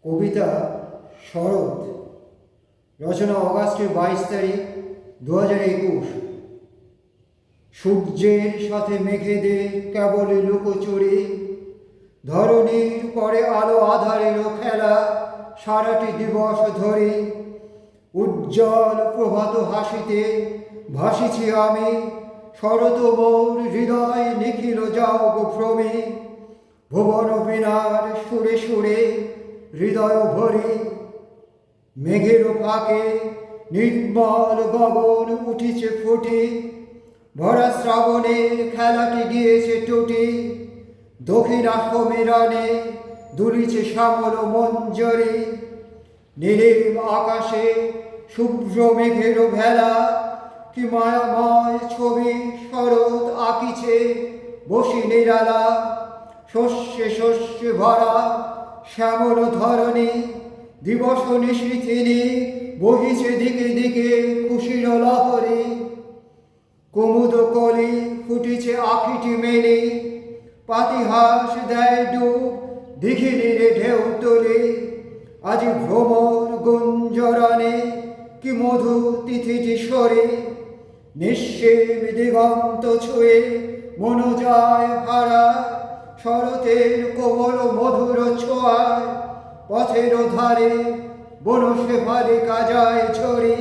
কবিতা শরৎ, রচনা অগাস্টের 22 তারিখ 2021। সূর্যের সাথে মেঘেদের কেবলই লুকোচুরি, ধরণীর পরে আলো আধারেরও খেলা সারাটি দিবস ধরে। উজ্জ্বল প্রভাত হাসিতে ভাসিছি আমি, শরৎ মোর হৃদয় নিখিল যাও ভ্রমে। ভুবন বীণার সুরে সুরে হৃদয় ভরে, মেঘের ফাঁকে নির্মল গগন উঠিছে ফুটে। ভরা শ্রাবণের খেলাটি গিয়েছে টুটি, দক্ষিণ আসমীরানে দুলিছে শ্যামল মঞ্জরে। নীলিম আকাশে শুভ্র মেঘের ভেলা, কি মায়াময় ছবি শরৎ আঁকিছে বসি নিরালা। শস্যে শস্যে ভরা শ্যামল ধরণী, দিবস নিশীথিনী বহিছে দিকে দিকে খুশির লহরে। কুমুদ কলি ফুটিছে আখিটি মেলে, পাতিহাস দেয় ডুব দিঘিনীর ঢেউ তোলে। আজ ভ্রমর গুঞ্জরণে কি মধু তিথিটি সরে, নিঃসীম দিগন্ত ছুঁয়ে মন যায় হারা। শরতের কোমল মধুর ছোঁয়ায় পথের ধারে বনশেফালি কাজায় ছড়ি।